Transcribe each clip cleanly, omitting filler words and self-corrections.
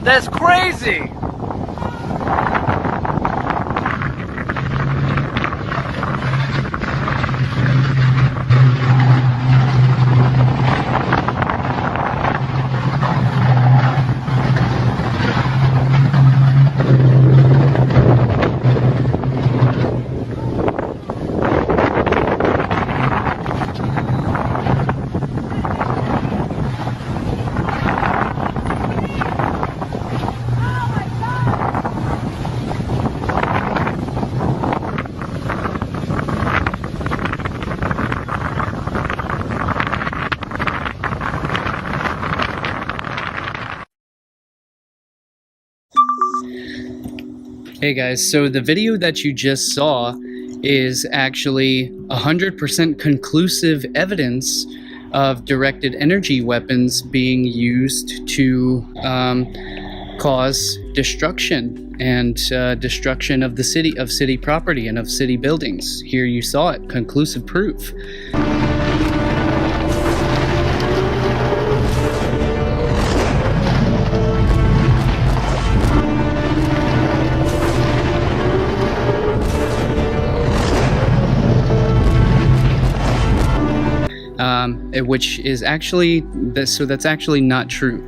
That's crazy. Hey guys, so the video that you just saw is actually 100% conclusive evidence of directed energy weapons being used to cause destruction and destruction of the city property and of city buildings. Here you saw it, conclusive proof. Which is actually that's actually not true.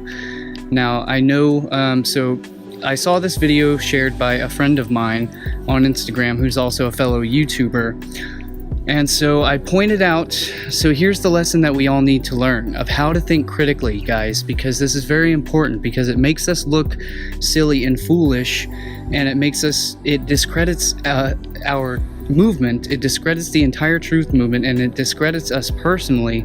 Now I know, so I saw this video shared by a friend of mine on Instagram who's also a fellow YouTuber, and so I pointed out, so here's the lesson that we all need to learn of how to think critically, guys, because this is very important, because it makes us look silly and foolish, and it discredits our movement, it discredits the entire truth movement, and it discredits us personally.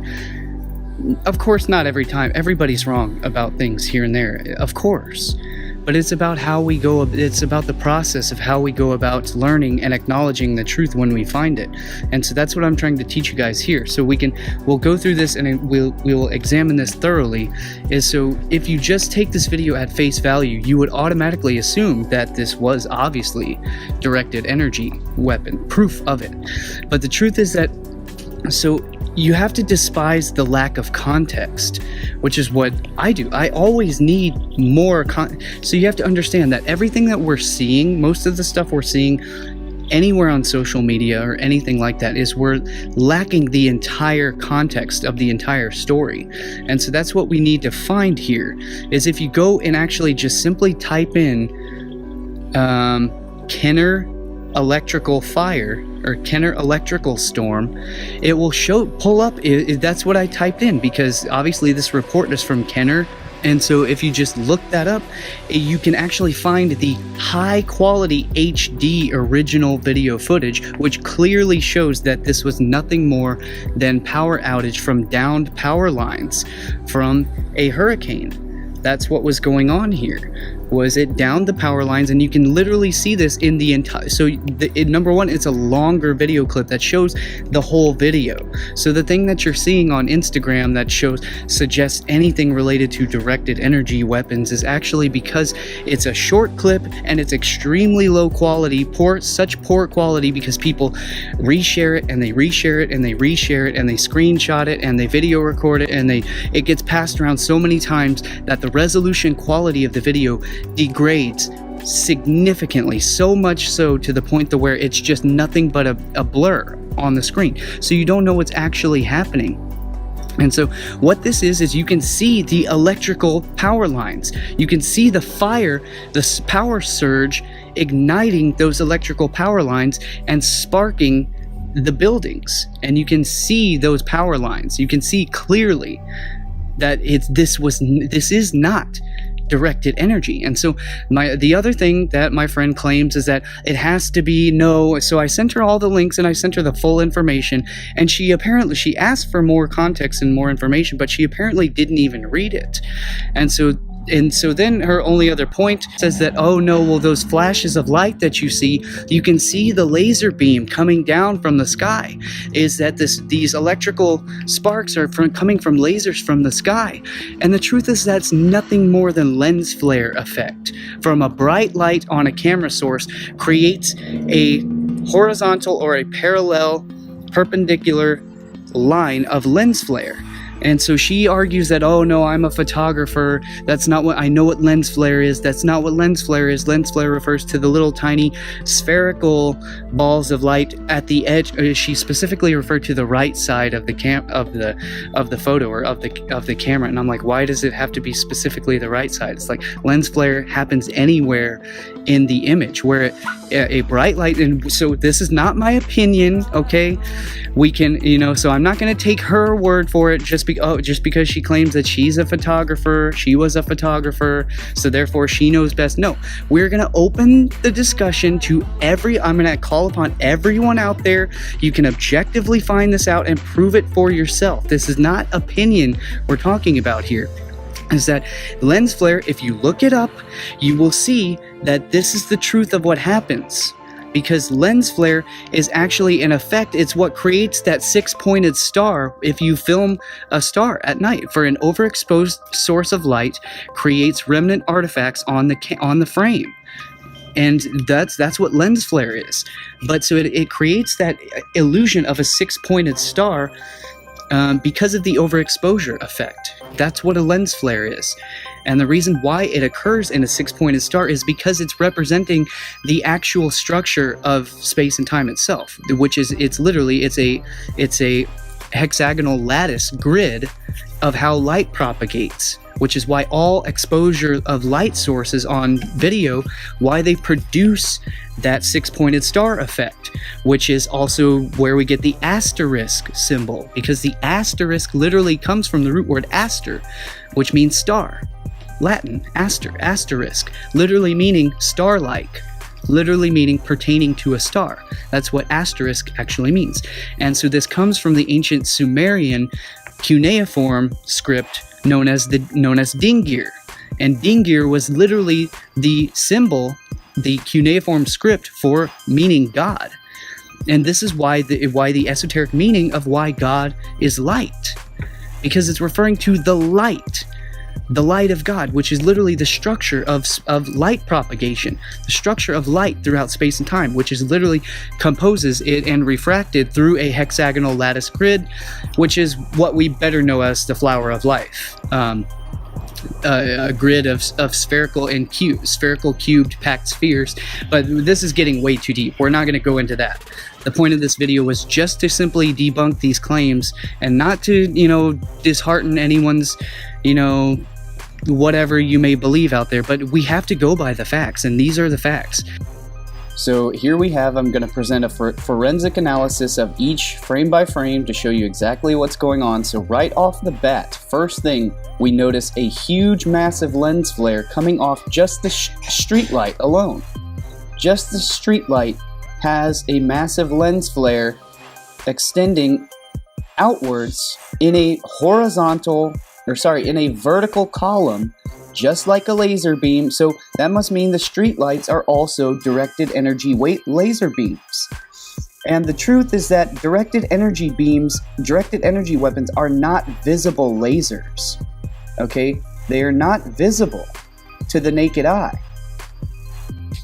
Of course, not every time. Everybody's wrong about things here and there, of course. But it's about how we go, it's about the process of how we go about learning and acknowledging the truth when we find it. And so that's what I'm trying to teach you guys here. So we'll go through this and we'll examine this thoroughly. So if you just take this video at face value, you would automatically assume that this was obviously directed energy weapon, proof of it. But the truth is that, so you have to despise the lack of context, which is what I do. I always need more so you have to understand that everything that we're seeing, most of the stuff we're seeing anywhere on social media or anything like that, is we're lacking the entire context of the entire story. And so that's what we need to find here, is if you go and actually just simply type in Kenner electrical fire or Kenner electrical storm, it will pull up. That's what I typed in, because obviously this report is from Kenner. And so if you just look that up, you can actually find the high quality HD original video footage, which clearly shows that this was nothing more than power outage from downed power lines from a hurricane. That's what was going on here, was it downed the power lines, and you can literally see this in the entire, so number one, it's a longer video clip that shows the whole video. So the thing that you're seeing on Instagram that suggests anything related to directed energy weapons is actually because it's a short clip and it's extremely low quality, such poor quality, because people reshare it and they reshare it and they reshare it and they screenshot it and they video record it, and it gets passed around so many times that the resolution quality of the video degrades significantly, so much so to the point to where it's just nothing but a blur on the screen, so you don't know what's actually happening. And so what this is you can see the electrical power lines, you can see the fire, the power surge igniting those electrical power lines and sparking the buildings, and you can see those power lines. You can see clearly that this is not directed energy. And so the other thing that my friend claims is that it has to be so I sent her all the links and I sent her the full information, and she asked for more context and more information, but she apparently didn't even read it. And so then her only other point says that, oh no, well, those flashes of light that you see, you can see the laser beam coming down from the sky, is that these electrical sparks are coming from lasers from the sky. And the truth is that's nothing more than lens flare effect from a bright light on a camera source creates a horizontal or a perpendicular line of lens flare. And so she argues that, oh no, I'm a photographer. That's not what I know what lens flare is. That's not what lens flare is. Lens flare refers to the little tiny spherical balls of light at the edge. She specifically referred to the right side of the of the photo, or of the camera. And I'm like, why does it have to be specifically the right side? It's like lens flare happens anywhere in the image where a bright light. And so this is not my opinion, okay? We can, so I'm not going to take her word for it just because she claims that she's a photographer, she was a photographer, so therefore she knows best. No, we're going to open the discussion to I'm going to call upon everyone out there. You can objectively find this out and prove it for yourself. This is not opinion we're talking about here. Is that lens flare, if you look it up, you will see that this is the truth of what happens. Because lens flare is actually an effect. It's what creates that six-pointed star. If you film a star at night, for an overexposed source of light creates remnant artifacts on the frame. And that's what lens flare is. But so it creates that illusion of a six-pointed star because of the overexposure effect. That's what a lens flare is. And the reason why it occurs in a six-pointed star is because it's representing the actual structure of space and time itself, which is it's a hexagonal lattice grid of how light propagates, which is why all exposure of light sources on video, why they produce that six-pointed star effect, which is also where we get the asterisk symbol, because the asterisk literally comes from the root word aster, which means star. Latin, asterisk, literally meaning star-like, literally meaning pertaining to a star. That's what asterisk actually means. And so this comes from the ancient Sumerian cuneiform script known as Dingir. And Dingir was literally the symbol, the cuneiform script for meaning God. And this is why the esoteric meaning of why God is light, because it's referring to the light of God, which is literally the structure of light propagation, the structure of light throughout space and time, which is literally composes it and refracted through a hexagonal lattice grid, which is what we better know as the flower of life. A grid of spherical cubed packed spheres. But this is getting way too deep. We're not going to go into that. The point of this video was just to simply debunk these claims and not to, dishearten anyone's, whatever you may believe out there. But we have to go by the facts, and these are the facts. So here we have, I'm going to present a forensic analysis of each frame by frame to show you exactly what's going on. So right off the bat, first thing, we notice a huge massive lens flare coming off just the street light alone. Just the street light has a massive lens flare extending outwards in a vertical column, just like a laser beam. So that must mean the street lights are also directed energy laser beams. And the truth is that directed energy weapons are not visible lasers. Okay? They are not visible to the naked eye.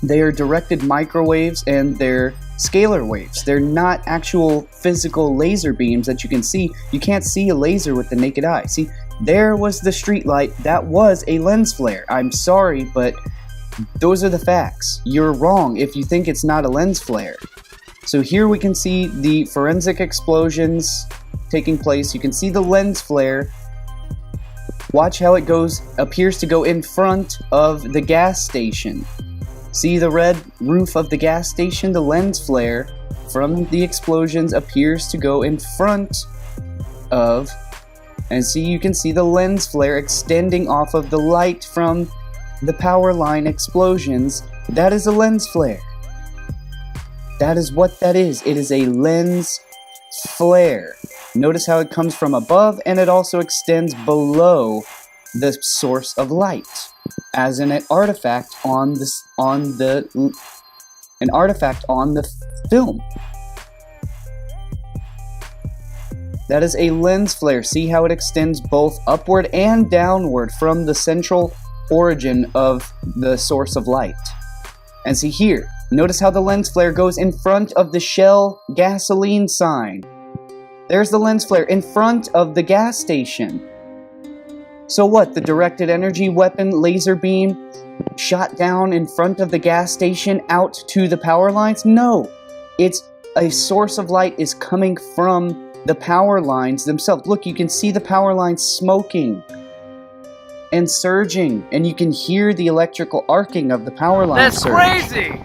They are directed microwaves and they're scalar waves. They're not actual physical laser beams that you can see. You can't see a laser with the naked eye. See, there was the street light. That was a lens flare. I'm sorry, but those are the facts. You're wrong if you think it's not a lens flare. So here we can see the forensic explosions taking place. You can see the lens flare. Watch how it appears to go in front of the gas station. See the red roof of the gas station? The lens flare from the explosions appears to go in front of, and see, you can see the lens flare extending off of the light from the power line explosions. That is a lens flare. That is what that is. It is a lens flare. Notice how it comes from above and it also extends below the source of light as an artifact on the film. That is a lens flare. See how it extends both upward and downward from the central origin of the source of light. And see here, notice how the lens flare goes in front of the Shell gasoline sign. There's the lens flare in front of the gas station. So what, the directed energy weapon laser beam shot down in front of the gas station out to the power lines? No, it's a source of light is coming from the power lines themselves. Look, you can see the power lines smoking and surging, and you can hear the electrical arcing of the power lines. That's crazy!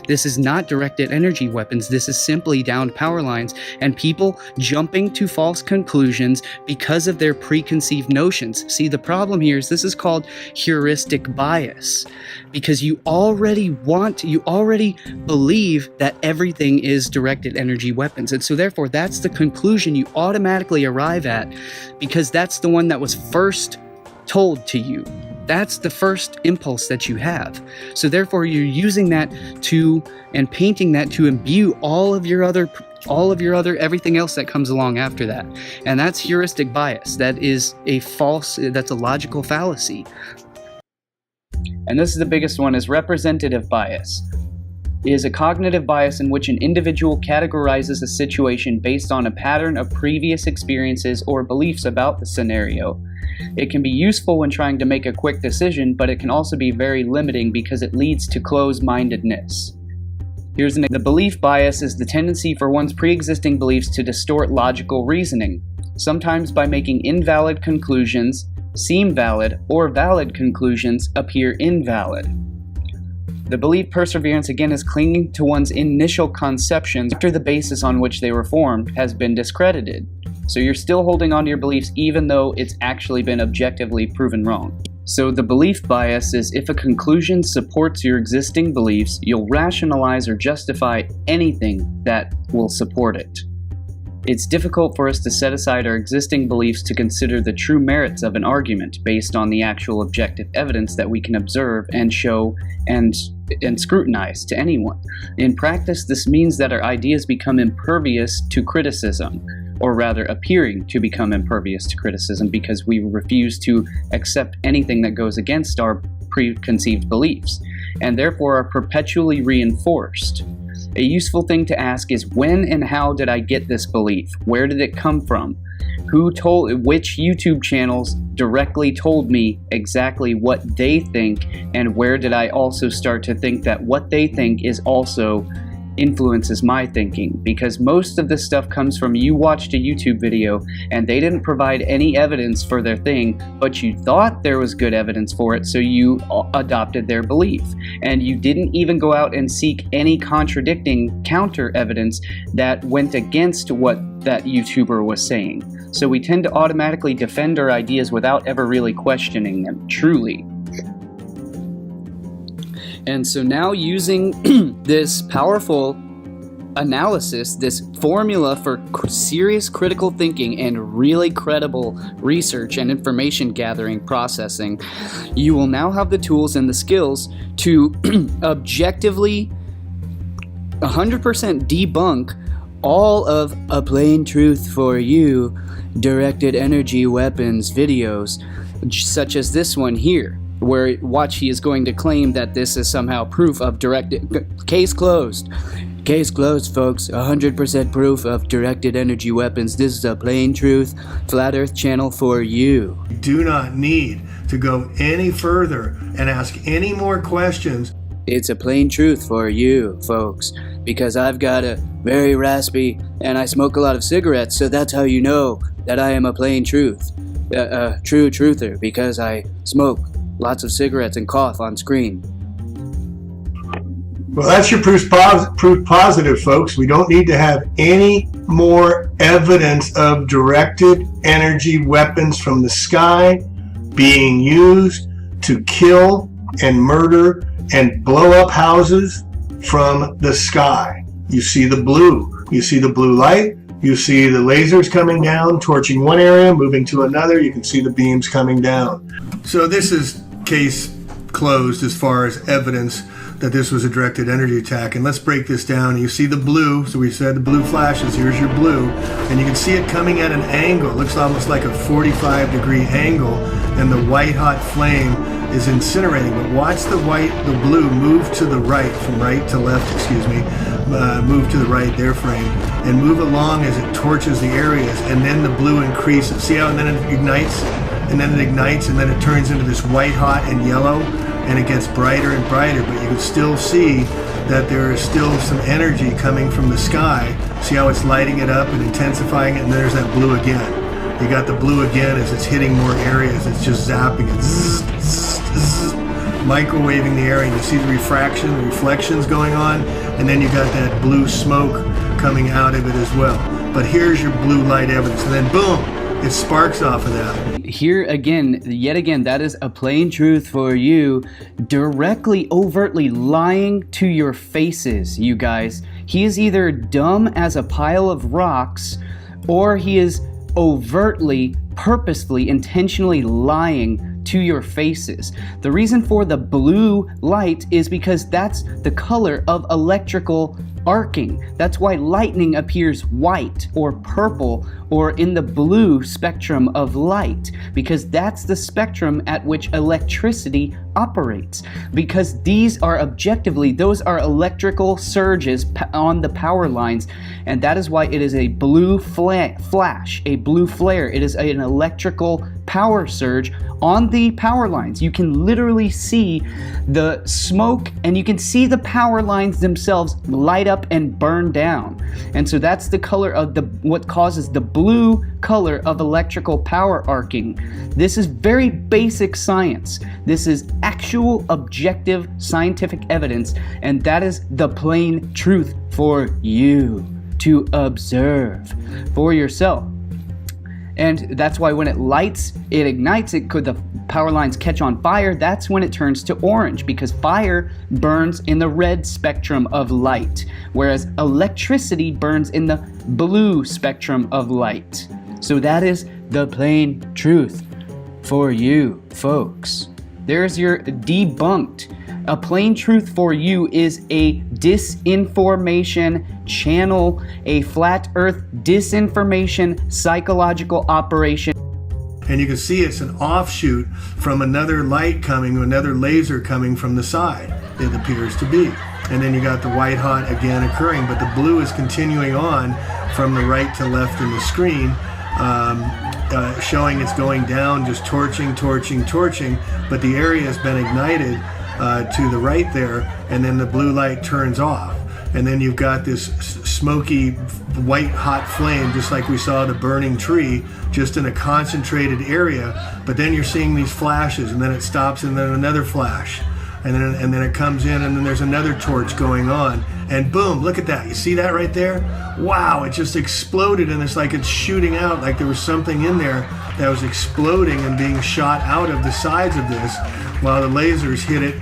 This is not directed energy weapons. This is simply downed power lines and people jumping to false conclusions because of their preconceived notions. See, the problem here is this is called heuristic bias, because you already believe that everything is directed energy weapons. And so therefore, that's the conclusion you automatically arrive at because that's the one that was first told to you. That's the first impulse that you have. So therefore, you're using that and painting that to imbue all of your other everything else that comes along after that. And that's heuristic bias. That is that's a logical fallacy. And this is the biggest one, is representative bias. It is a cognitive bias in which an individual categorizes a situation based on a pattern of previous experiences or beliefs about the scenario. It can be useful when trying to make a quick decision, but it can also be very limiting because it leads to closed-mindedness. The belief bias is the tendency for one's pre-existing beliefs to distort logical reasoning, sometimes by making invalid conclusions seem valid or valid conclusions appear invalid. The belief perseverance again is clinging to one's initial conceptions after the basis on which they were formed has been discredited. So you're still holding on to your beliefs even though it's actually been objectively proven wrong. So the belief bias is if a conclusion supports your existing beliefs, you'll rationalize or justify anything that will support it. It's difficult for us to set aside our existing beliefs to consider the true merits of an argument based on the actual objective evidence that we can observe and show and scrutinize to anyone. In practice, this means that our ideas become impervious to criticism, or rather appearing to become impervious to criticism because we refuse to accept anything that goes against our preconceived beliefs, and therefore are perpetually reinforced. A useful thing to ask is, when and how did I get this belief? Where did it come from? Which YouTube channels directly told me exactly what they think, and where did I also start to think that what they think is also influences my thinking? Because most of this stuff comes from you watched a YouTube video and they didn't provide any evidence for their thing, but you thought there was good evidence for it, so you adopted their belief. And you didn't even go out and seek any contradicting counter evidence that went against what that YouTuber was saying. So we tend to automatically defend our ideas without ever really questioning them, truly. And so now using this powerful analysis, this formula for serious critical thinking and really credible research and information gathering processing, you will now have the tools and the skills to objectively 100% debunk all of A Plain Truth for You directed energy weapons videos, such as this one here, where he is going to claim that this is somehow proof of case closed. Case closed, folks. 100% proof of directed energy weapons. This is A Plain Truth Flat Earth channel for you. Do not need to go any further and ask any more questions. It's a plain truth for you, folks, because I've got a very raspy and I smoke a lot of cigarettes, so that's how you know that I am a plain truth. True truther, because I smoke lots of cigarettes and cough on screen. Well, that's your proof positive, folks. We don't need to have any more evidence of directed energy weapons from the sky being used to kill and murder and blow up houses from the sky. You see the blue. You see the blue light. You see the lasers coming down, torching one area, moving to another. You can see the beams coming down. So this is case closed as far as evidence that this was a directed energy attack. And let's break this down. You see the blue. So we said the blue flashes. Here's your blue. And you can see it coming at an angle. It looks almost like a 45-degree angle. And the white hot flame is incinerating. But watch the blue move to the right, from right to left, move to the right, their frame, and move along as it torches the areas, and then the blue increases. See how, and then it ignites, and then it ignites, and then it turns into this white hot and yellow, and it gets brighter and brighter, but you can still see that there is still some energy coming from the sky. See how it's lighting it up and intensifying it, and there's that blue again. You got the blue again as it's hitting more areas. It's just zapping it, microwaving the area. You see the refraction, the reflections going on, and then you got that blue smoke coming out of it as well. But here's your blue light evidence, and then boom, it sparks off of that. Here again, yet again, that is a plain truth for you, directly, overtly lying to your faces, you guys. He is either dumb as a pile of rocks, or he is overtly, purposefully, intentionally lying to your faces. The reason for the blue light is because that's the color of electrical arcing. That's why lightning appears white or purple or in the blue spectrum of light, because that's the spectrum at which electricity operates. Because these are objectively, those are electrical surges on the power lines, and that is why it is a blue flash, a blue flare. It is an electrical power surge on the power lines. You can literally see the smoke, and you can see the power lines themselves light up and burn down. And so that's the color of what causes the blue color of electrical power arcing. This is very basic science. This is actual objective scientific evidence, and that is the plain truth for you to observe for yourself. And that's why when it lights, it ignites, the power lines catch on fire, that's when it turns to orange, because fire burns in the red spectrum of light, whereas electricity burns in the blue spectrum of light. So that is the plain truth for you, folks. There's your debunked. A plain truth for you is a disinformation channel, a flat earth disinformation psychological operation. And you can see it's an offshoot from another light coming, another laser coming from the side, it appears to be. And then you got the white hot again occurring, but the blue is continuing on from the right to left in the screen, showing it's going down, just torching, but the area has been ignited to the right there, and then the blue light turns off. And then you've got this smoky white hot flame, just like we saw the burning tree, just in a concentrated area. But then you're seeing these flashes, and then it stops, and then another flash, and then it comes in, and then there's another torch going on, and boom, look at that. You see that right there? Wow, it just exploded, and it's like it's shooting out, like there was something in there that was exploding and being shot out of the sides of this while the lasers hit it,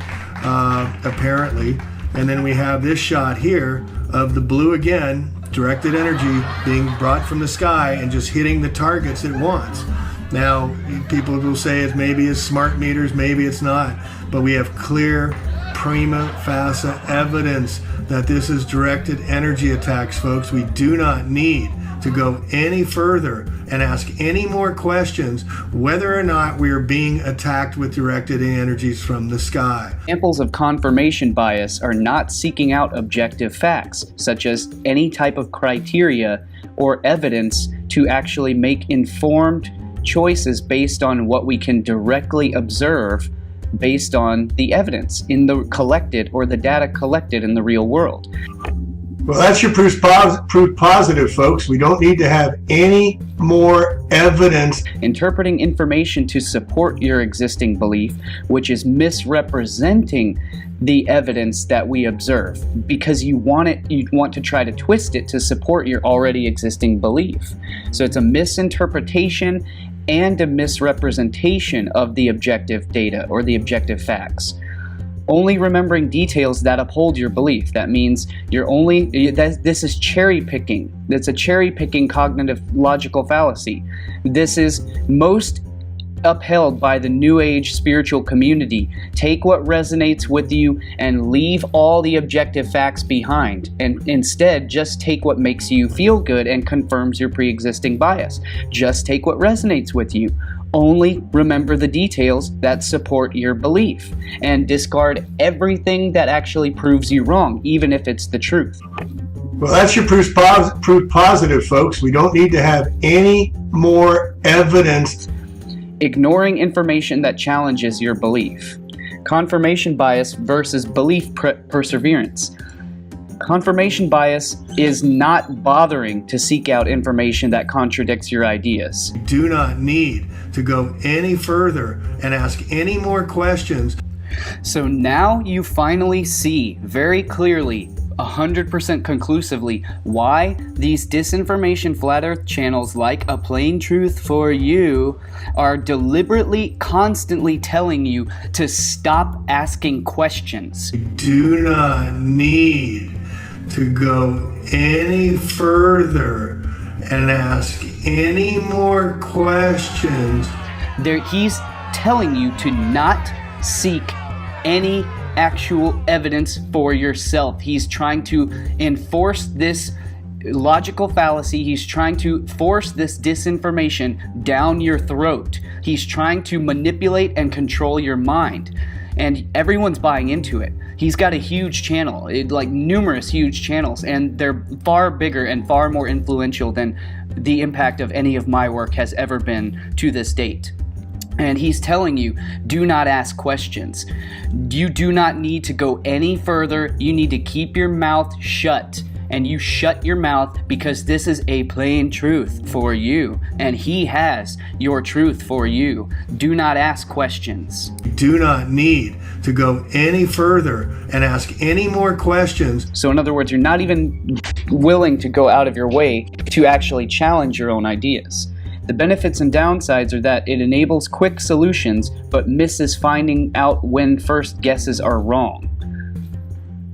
apparently. And then we have this shot here of the blue again, directed energy being brought from the sky and just hitting the targets it wants. Now, people will say it's smart meters, maybe it's not, but we have clear prima facie evidence that this is directed energy attacks, folks. We do not need to go any further and ask any more questions whether or not we are being attacked with directed energies from the sky. Examples of confirmation bias are not seeking out objective facts, such as any type of criteria or evidence to actually make informed choices based on what we can directly observe based on the evidence in the collected or the data collected in the real world. Well, that's your proof positive, folks. We don't need to have any more evidence. Interpreting information to support your existing belief, which is misrepresenting the evidence that we observe, because you want to try to twist it to support your already existing belief. So it's a misinterpretation and a misrepresentation of the objective data or the objective facts. Only remembering details that uphold your belief. That means this is cherry picking. That's a cherry picking cognitive logical fallacy. This is most upheld by the New Age spiritual community. Take what resonates with you and leave all the objective facts behind, and instead just take what makes you feel good and confirms your pre-existing bias. Just take what resonates with you. Only remember the details that support your belief and discard everything that actually proves you wrong, even if it's the truth. Well, that's your proof positive, folks. We don't need to have any more evidence. Ignoring information that challenges your belief. Confirmation bias versus belief perseverance. Confirmation bias is not bothering to seek out information that contradicts your ideas. Do not need to go any further and ask any more questions. So now you finally see very clearly, 100% conclusively, why these disinformation flat earth channels like A Plain Truth for You are deliberately, constantly telling you to stop asking questions. Do not need to go any further and ask any more questions. He's telling you to not seek any actual evidence for yourself. He's trying to enforce this logical fallacy. He's trying to force this disinformation down your throat. He's trying to manipulate and control your mind. And everyone's buying into it. He's got a huge channel, like numerous huge channels, and they're far bigger and far more influential than the impact of any of my work has ever been to this date. And he's telling you, do not ask questions. You do not need to go any further. You need to keep your mouth shut. And you shut your mouth because this is a plain truth for you. And he has your truth for you. Do not ask questions. Do not need to go any further and ask any more questions. So in other words, you're not even willing to go out of your way to actually challenge your own ideas. The benefits and downsides are that it enables quick solutions, but misses finding out when first guesses are wrong.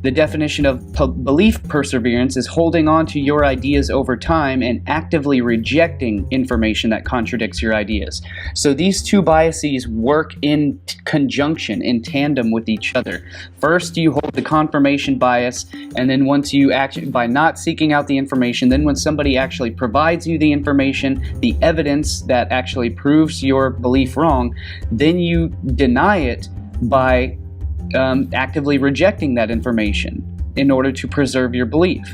The definition of belief perseverance is holding on to your ideas over time and actively rejecting information that contradicts your ideas. So these two biases work in conjunction, in tandem with each other. First, you hold the confirmation bias, and then once you by not seeking out the information, then when somebody actually provides you the information, the evidence that actually proves your belief wrong, then you deny it by actively rejecting that information in order to preserve your belief.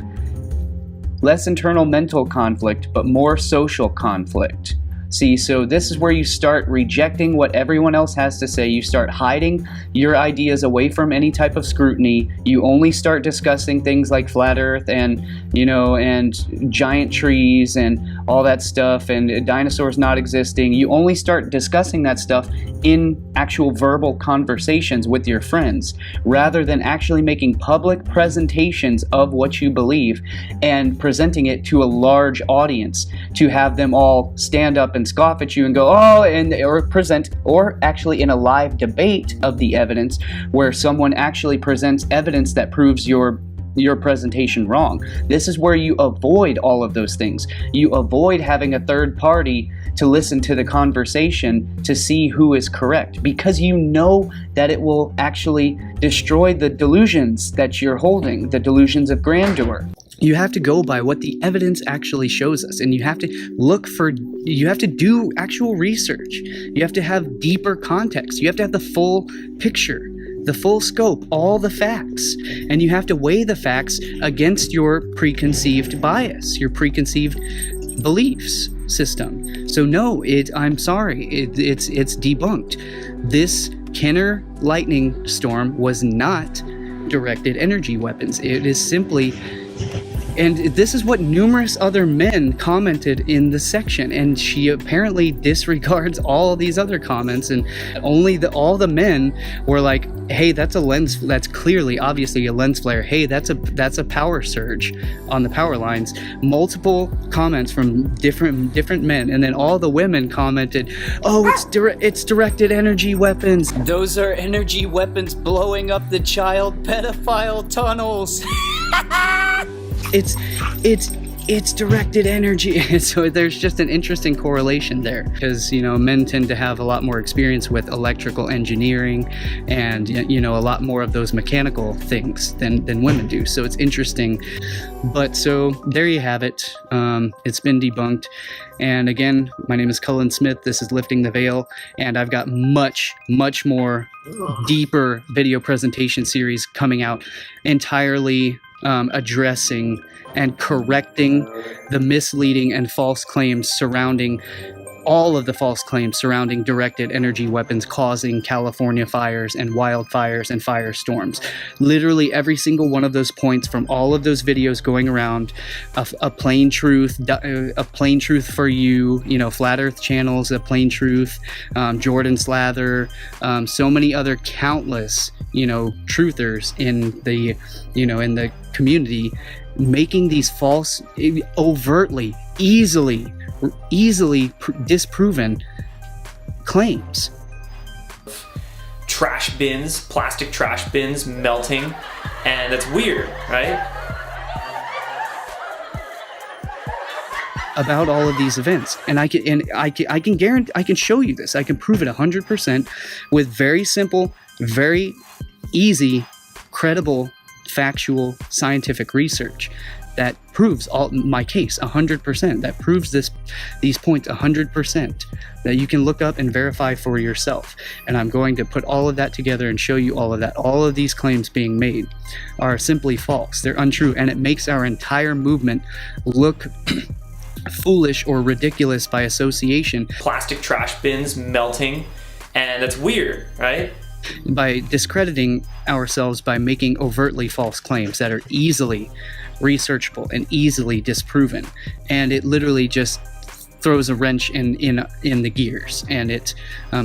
Less internal mental conflict, but more social conflict. See, so this is where you start rejecting what everyone else has to say. You start hiding your ideas away from any type of scrutiny. You only start discussing things like flat earth and, and giant trees and all that stuff and dinosaurs not existing. You only start discussing that stuff in actual verbal conversations with your friends, rather than actually making public presentations of what you believe and presenting it to a large audience to have them all stand up and scoff at you and go, or actually in a live debate of the evidence where someone actually presents evidence that proves your presentation wrong. This is where you avoid all of those things. You avoid having a third party to listen to the conversation to see who is correct, because you know that it will actually destroy the delusions that you're holding, the delusions of grandeur. You have to go by what the evidence actually shows us, and you have to you have to do actual research. You have to have deeper context. You have to have the full picture, the full scope, all the facts, and you have to weigh the facts against your preconceived bias, your preconceived beliefs system. So no, I'm sorry, it's debunked. This Kenner lightning storm was not directed energy weapons. It is simply, and this is what numerous other men commented in the section, and she apparently disregards all of these other comments, and all the men were like, hey, that's a lens, that's clearly obviously a lens flare. Hey, that's a power surge on the power lines. Multiple comments from different men, and then all the women commented, oh, it's directed energy weapons. Those are energy weapons blowing up the child pedophile tunnels. It's it's directed energy. So there's just an interesting correlation there, because men tend to have a lot more experience with electrical engineering and a lot more of those mechanical things than women do. So it's interesting. But so there you have it. It's been debunked. And again, my name is Cullen Smith. This is Lifting the Veil, and I've got much more deeper video presentation series coming out, entirely addressing and correcting the misleading and false claims surrounding all of the false claims surrounding directed energy weapons causing California fires and wildfires and firestorms. Literally every single one of those points from all of those videos going around, a plain truth for you, Flat Earth channels, a plain truth, Jordan Slather, so many other countless, truthers in the, in the community, making these false, overtly, easily disproven claims. Trash bins, plastic trash bins melting, and that's weird, right? About all of these events, and I can guarantee, I can show you this. I can prove it 100% with very simple, very easy, credible, factual, scientific research that proves my case 100%. That proves these points 100%. That you can look up and verify for yourself. And I'm going to put all of that together and show you all of that. All of these claims being made are simply false. They're untrue, and it makes our entire movement look foolish or ridiculous by association. Plastic trash bins melting, and that's weird, right? By discrediting ourselves by making overtly false claims that are easily researchable and easily disproven, and it literally just throws a wrench in the gears, and it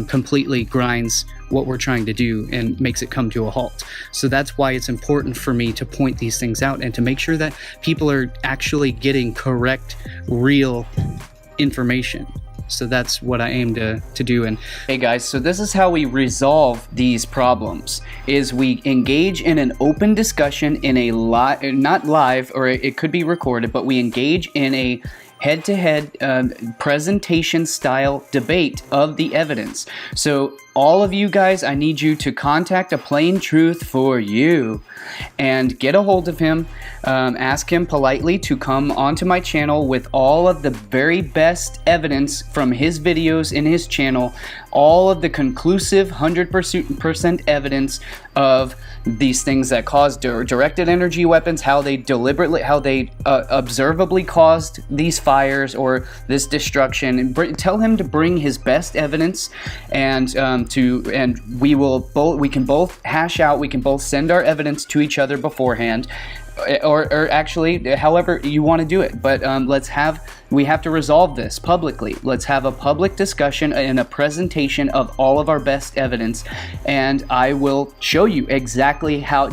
completely grinds what we're trying to do and makes it come to a halt. So that's why it's important for me to point these things out and to make sure that people are actually getting correct, real information. So that's what I aim to do. And hey guys, so this is how we resolve these problems, is we engage in an open discussion in a not live, or it could be recorded, but we engage in a head-to-head presentation style debate of the evidence. So all of you guys, I need you to contact A Plain Truth for You and get a hold of him. Ask him politely to come onto my channel with all of the very best evidence from his videos in his channel, all of the conclusive 100% evidence of these things that cause directed energy weapons, how they observably caused these fires or this destruction. And tell him to bring his best evidence, and we can both hash out, we can both send our evidence to each other beforehand, or actually however you want to do it, but we have to resolve this publicly. Let's have a public discussion and a presentation of all of our best evidence, and I will show you exactly how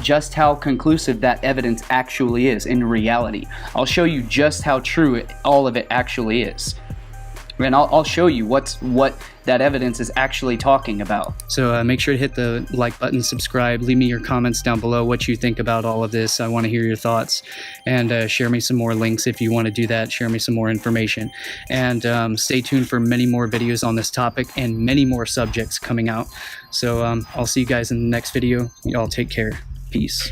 conclusive that evidence actually is in reality. I'll show you just how true all of it actually is. And I'll show you what that evidence is actually talking about. So make sure to hit the like button, subscribe, leave me your comments down below what you think about all of this. I want to hear your thoughts, and share me some more links if you want to do that. Share me some more information, and stay tuned for many more videos on this topic and many more subjects coming out. So I'll see you guys in the next video. Y'all take care. Peace.